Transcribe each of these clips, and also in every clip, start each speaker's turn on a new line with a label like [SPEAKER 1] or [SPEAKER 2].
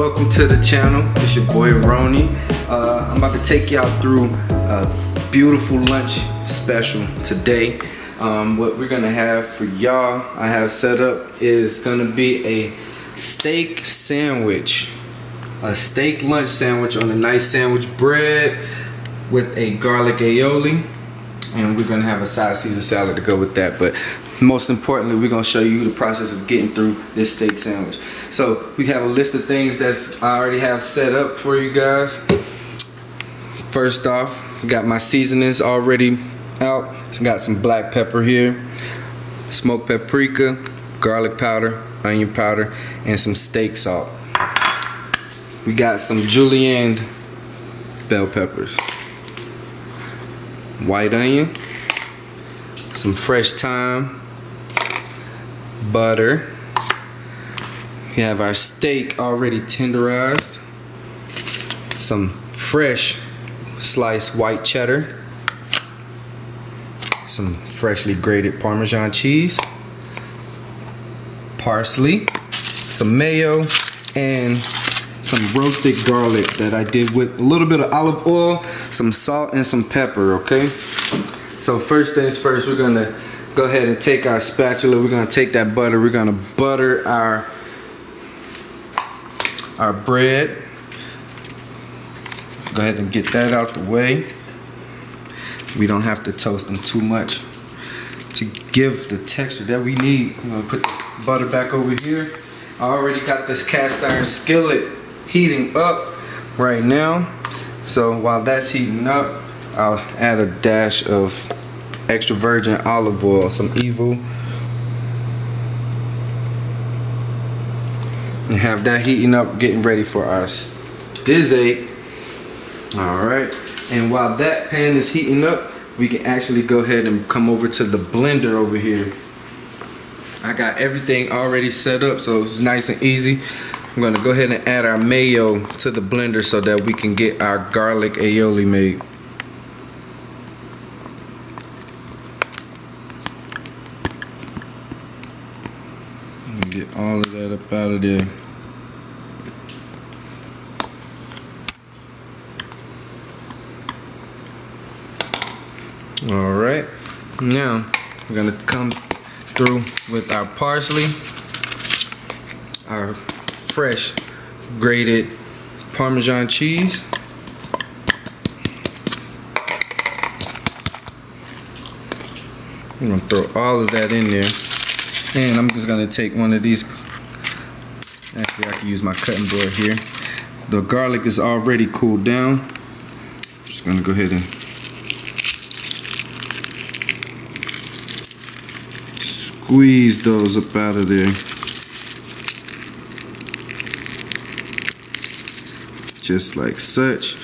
[SPEAKER 1] welcome to the channel. It's your boy Roni. I'm about to take y'all through a beautiful lunch special today. What we're gonna have for y'all, I have set up, is gonna be a steak sandwich. A steak lunch sandwich on a nice sandwich bread with a garlic aioli. And we're gonna have a side Caesar salad to go with that. But most importantly, we're gonna show you the process of getting through this steak sandwich. So we have a list of things that I already have set up for you guys. First off, got my seasonings already out. So got some black pepper here, smoked paprika, garlic powder, onion powder, and some steak salt. We got some julienne bell peppers, white onion, some fresh thyme, butter. We have our steak already tenderized, some fresh sliced white cheddar, some freshly grated Parmesan cheese, parsley, some mayo, and some roasted garlic that I did with a little bit of olive oil, some salt, and some pepper, okay? So first things first, we're gonna go ahead and take our spatula. We're gonna take that butter. We're gonna butter our bread. Go ahead and get that out the way. We don't have to toast them too much to give the texture that we need. I'm gonna put the butter back over here. I already got this cast iron skillet heating up right now. So while that's heating up, I'll add a dash of extra virgin olive oil, some Evil, and have that heating up, getting ready for our steak. All right, and while that pan is heating up, we can actually go ahead and come over to the blender over here. I got everything already set up, so it's nice and easy. I'm gonna go ahead and add our mayo to the blender so that we can get our garlic aioli made. Get all of that up out of there. All right, now we're gonna come through with our parsley, our fresh grated Parmesan cheese, I'm gonna throw all of that in there, and I'm just gonna take one of these. Actually, I can use my cutting board here. The garlic is already cooled down. Just gonna go ahead and squeeze those up out of there. Just like such.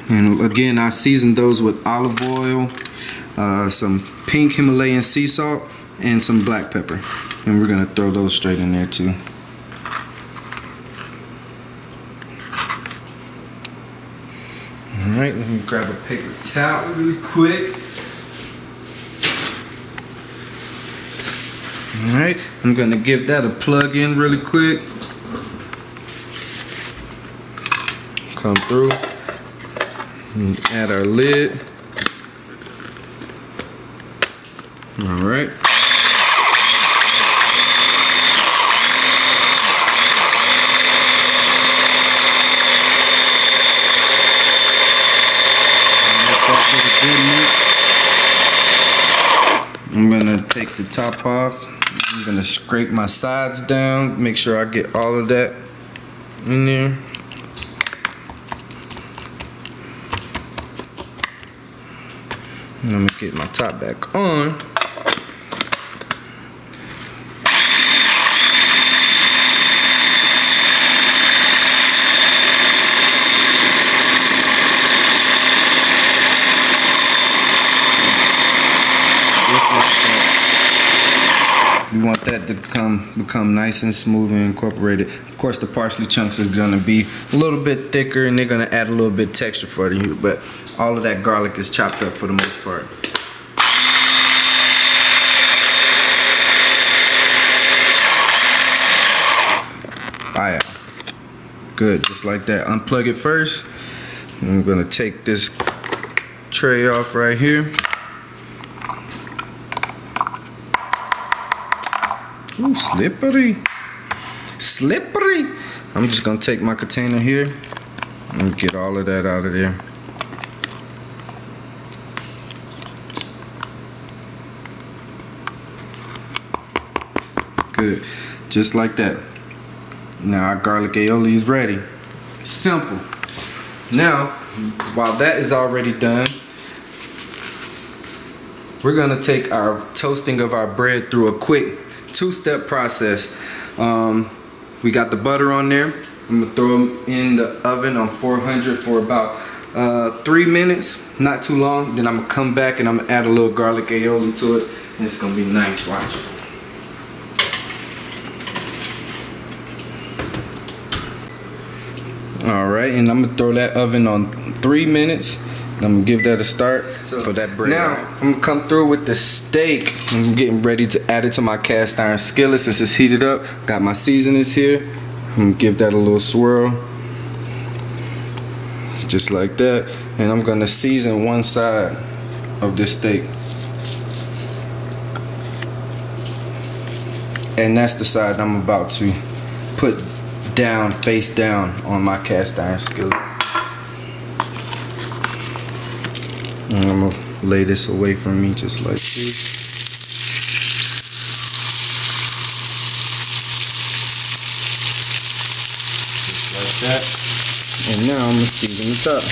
[SPEAKER 1] And again, I seasoned those with olive oil, some pink Himalayan sea salt, and some black pepper. And we're gonna throw those straight in there too. Alright, let me grab a paper towel really quick. Alright, I'm gonna give that a plug in really quick. Come through and add our lid. Alright. I'm gonna take the top off. I'm gonna scrape my sides down, make sure I get all of that in there. And I'm gonna get my top back on. Just like that. We want that to become nice and smooth and incorporated. Of course, the parsley chunks are gonna be a little bit thicker and they're gonna add a little bit texture for you, but all of that garlic is chopped up for the most part. Fire. Good, just like that. Unplug it first. I'm gonna take this tray off right here. Ooh, slippery. Slippery. I'm just gonna take my container here and get all of that out of there. Good, just like that. Now our garlic aioli is ready. Simple. Now, while that is already done, we're gonna take our toasting of our bread through a quick two-step process. We got the butter on there. I'm gonna throw them in the oven on 400 for about 3 minutes, not too long. Then I'm gonna come back and I'm gonna add a little garlic aioli to it, and it's gonna be nice. Watch. All right, and I'm gonna throw that oven on 3 minutes. I'm gonna give that a start for that bread. Now I'm gonna come through with the steak. I'm getting ready to add it to my cast iron skillet since it's heated up. Got my seasonings here. I'm gonna give that a little swirl, just like that. And I'm gonna season one side of this steak, and that's the side I'm about to put down, face down on my cast iron skillet. And I'm gonna lay this away from me just like this. Just like that. And now I'm gonna season the top.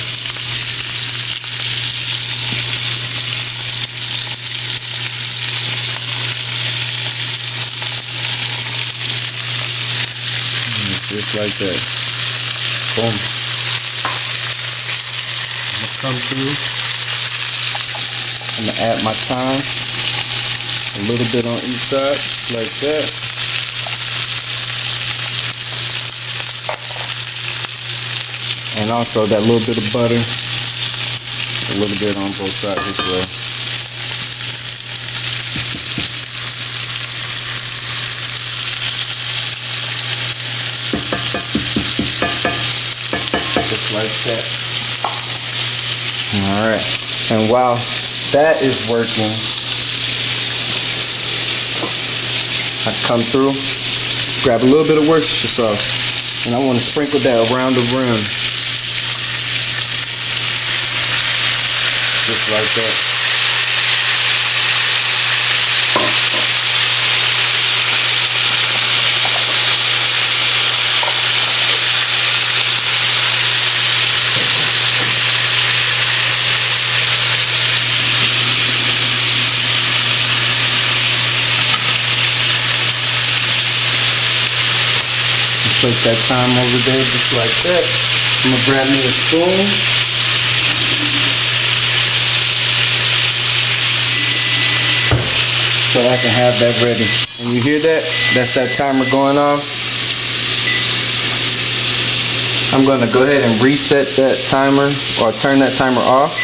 [SPEAKER 1] Just like that. Boom. I'm gonna come through. I'm gonna add my thyme, a little bit on each side, just like that. And also that little bit of butter, a little bit on both sides as well. Just like that. Alright, and while that is working, I come through, grab a little bit of Worcestershire sauce, and I want to sprinkle that around the rim. Just like that. Place that thyme over there just like that. I'm gonna grab me a spoon. So I can have that ready. And you hear that? That's that timer going off. I'm gonna go ahead and reset that timer, or turn that timer off,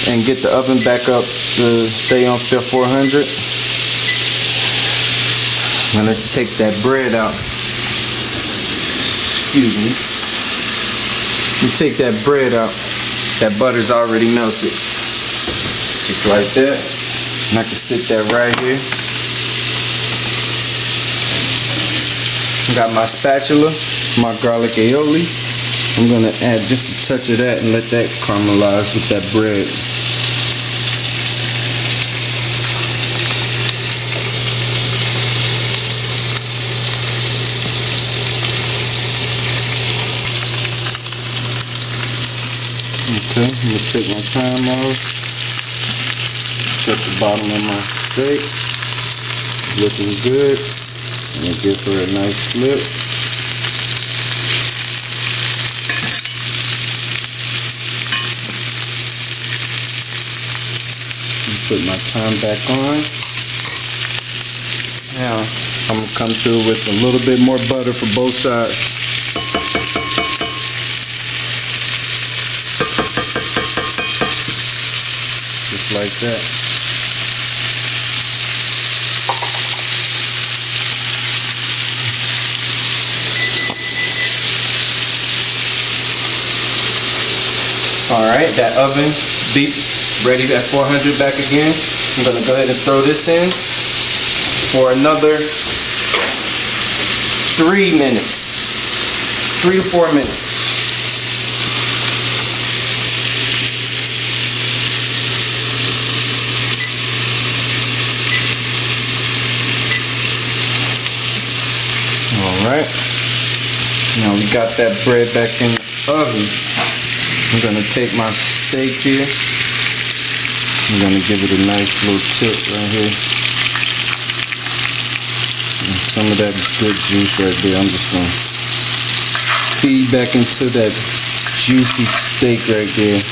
[SPEAKER 1] and get the oven back up to stay on 400. I'm gonna take that bread out. Excuse me. You take that bread out. That butter's already melted. Just like that. And I can sit that right here. Got my spatula, my garlic aioli. I'm gonna add just a touch of that and let that caramelize with that bread. Okay, I'm gonna take my thyme off. Check the bottom of my steak. Looking good. I'm gonna give her a nice flip. Put my thyme back on. Now I'm gonna come through with a little bit more butter for both sides. Just like that. Alright, that oven beep ready at 400 back again. I'm gonna go ahead and throw this in for another 3 minutes. 3 to 4 minutes. Alright. Now we got that bread back in the oven. I'm gonna take my steak here. I'm gonna give it a nice little tilt right here. And some of that good juice right there, I'm just gonna feed back into that juicy steak right there.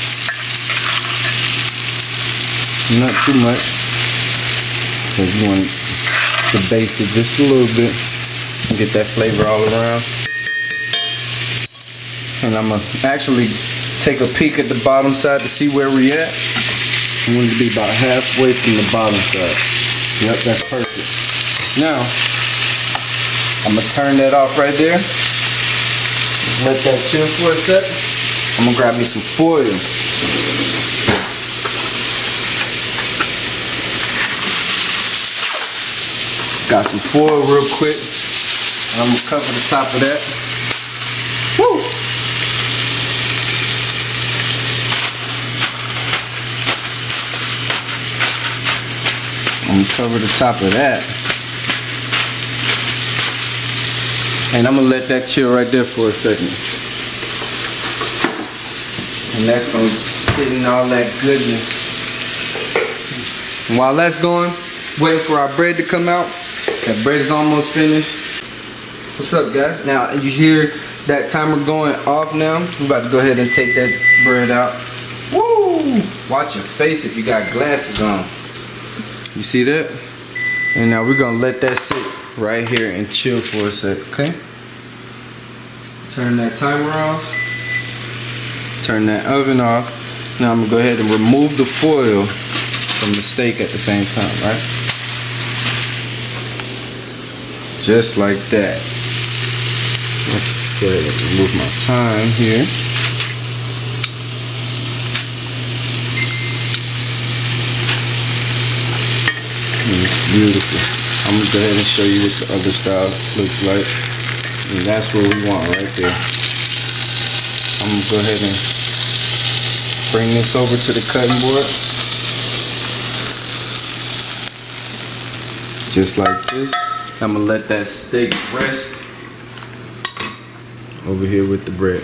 [SPEAKER 1] Not too much, because you want to baste it just a little bit and get that flavor all around. And I'm gonna actually take a peek at the bottom side to see where we at. I want it to be about halfway from the bottom side. Yep, that's perfect. Now, I'm gonna turn that off right there. Let that chill for a sec. I'm gonna grab me some foil. Got some foil real quick. And I'm gonna cover the top of that. Woo! I'm gonna cover the top of that. And I'm gonna let that chill right there for a second. And that's gonna sit in all that goodness. And while that's going, waiting for our bread to come out. That bread is almost finished. What's up, guys? Now you hear that timer going off now. We're about to go ahead and take that bread out. Woo! Watch your face if you got glasses on. You see that? And now we're gonna let that sit right here and chill for a sec, okay? Turn that timer off. Turn that oven off. Now I'm gonna go ahead and remove the foil from the steak at the same time, right? Just like that. Let's go ahead and remove my time here. It's beautiful. I'm gonna go ahead and show you what the other side looks like. And that's what we want right there. I'm gonna go ahead and bring this over to the cutting board. Just like this. I'm gonna let that steak rest over here with the bread.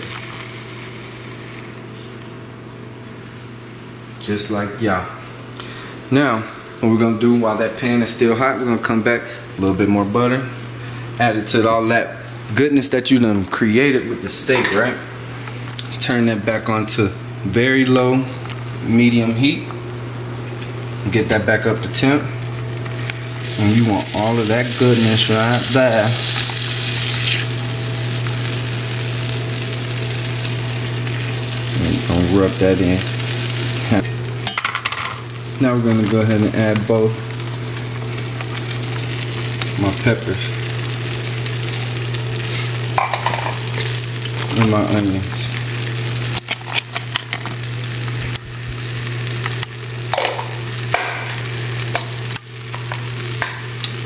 [SPEAKER 1] Just like y'all. Now, what we're gonna do while that pan is still hot, we're gonna come back, a little bit more butter, add it to all that goodness that you done created with the steak, right? Turn that back onto very low, medium heat. Get that back up to temp. And you want all of that goodness right there. And you're gonna rub that in. Now we're gonna go ahead and add both my peppers and my onions.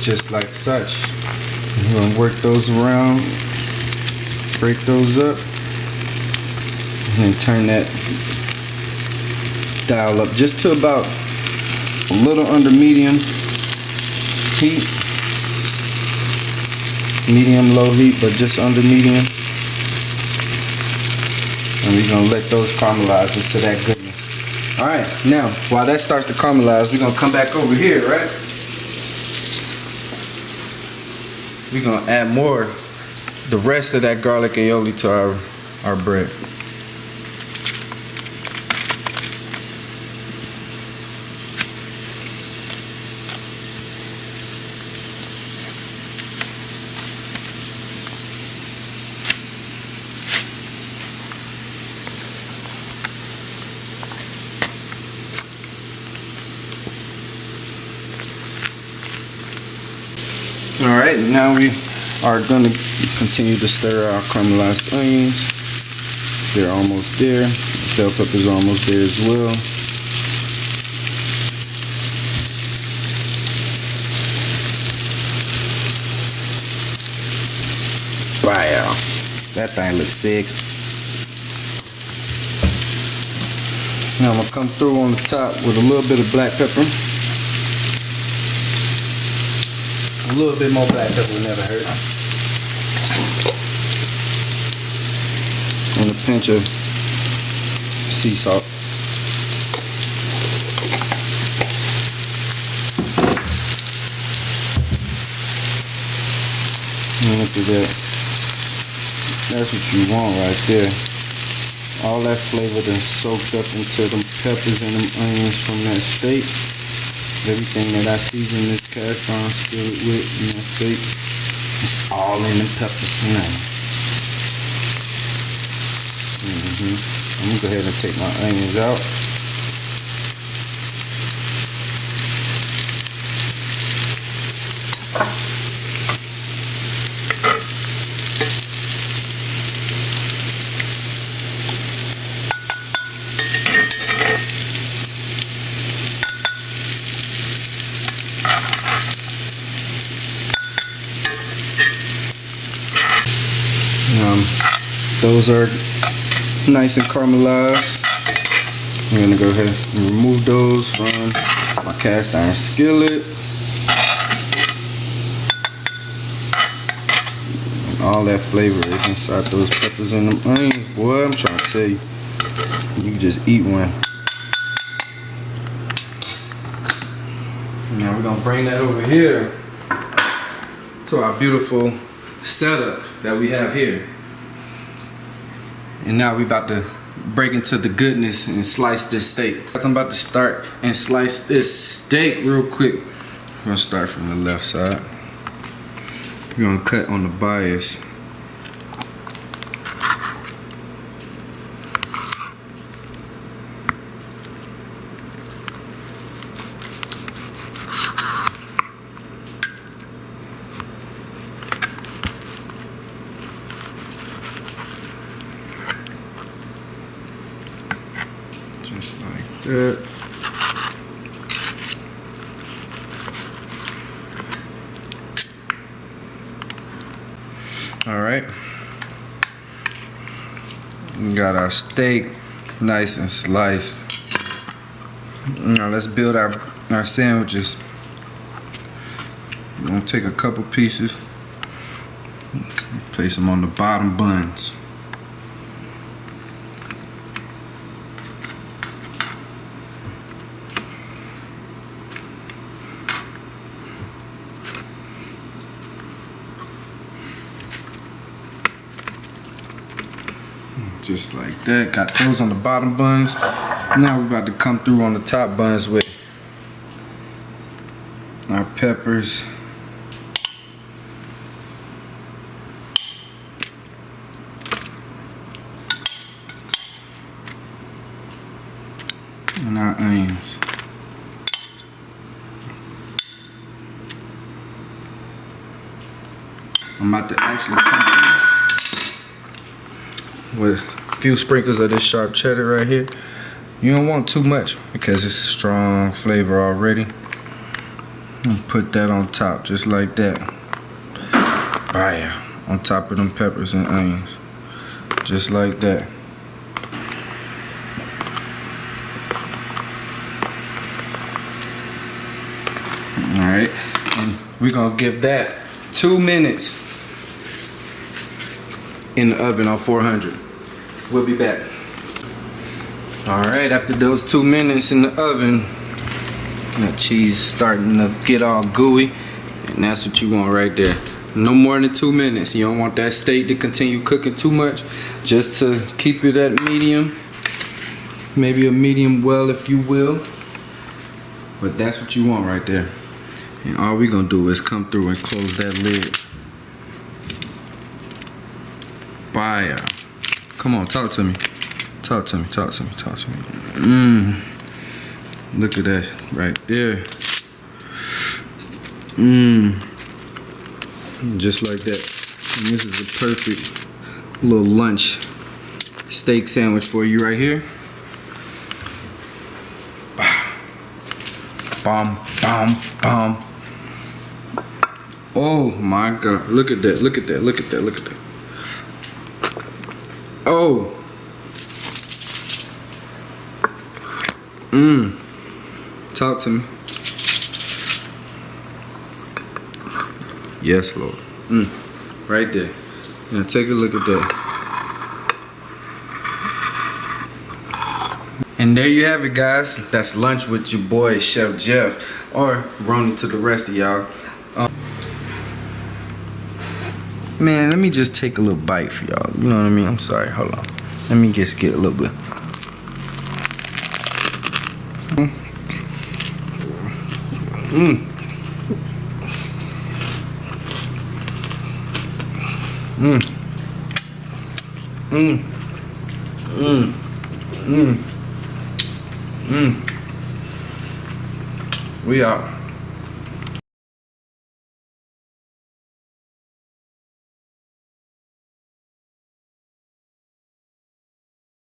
[SPEAKER 1] Just like such. We're gonna work those around, break those up, and then turn that dial up just to about a little under medium heat. Medium low heat, but just under medium. And we're gonna let those caramelize into that goodness. Alright, now while that starts to caramelize, we're gonna come back over here, right? We're gonna add more, the rest of that garlic aioli to our bread. Alright, now we are going to continue to stir our caramelized onions. They're almost there. Bell pepper's almost there as well. Wow, that thing looks sexy. Now I'm gonna come through on the top with a little bit of black pepper. A little bit more black pepper would never hurt. And a pinch of sea salt. And look at that. That's what you want right there. All that flavor then soaked up into them peppers and them onions from that steak. Everything that I season this cast iron skillet with in that steak, it's all in them peppers and onions. I'm gonna go ahead and take my onions out. Those are nice and caramelized. I'm gonna go ahead and remove those from my cast iron skillet. And all that flavor is inside those peppers and them onions. Boy, I'm trying to tell you, you can just eat one. Now we're gonna bring that over here to our beautiful setup that we have here. And now we about to break into the goodness and slice this steak. I'm about to start and slice this steak real quick. I'm gonna start from the left side. We're gonna cut on the bias. Just like that. All right. We got our steak nice and sliced. Now let's build our sandwiches. I'm gonna take a couple pieces, place them on the bottom buns. Just like that. Got those on the bottom buns. Now we're about to come through on the top buns with our peppers. And our onions. I'm about to actually come with a few sprinkles of this sharp cheddar right here. You don't want too much because it's a strong flavor already. And put that on top just like that. Bam! On top of them peppers and onions. Just like that. Alright, and we're gonna give that 2 minutes in the oven on 400. We'll be back. Alright, after those 2 minutes in the oven, that cheese starting to get all gooey, and that's what you want right there. No more than 2 minutes. You don't want that steak to continue cooking too much, just to keep it at medium. Maybe a medium well, if you will. But that's what you want right there. And all we're gonna do is come through and close that lid. Fire. Come on, talk to me. Talk to me, talk to me, talk to me. Look at that right there. Just like that. And this is a perfect little lunch steak sandwich for you right here. Bomb, bomb, bomb. Oh my God! Look at that! Look at that! Look at that! Look at that! Oh. Talk to me. Yes, Lord. Right there. Now take a look at that. And there you have it, guys. That's lunch with your boy Chef Jeff, or Ronnie to the rest of y'all. Man, let me just take a little bite for y'all. You know what I mean? I'm sorry. Hold on. Let me just get a little bit. We out.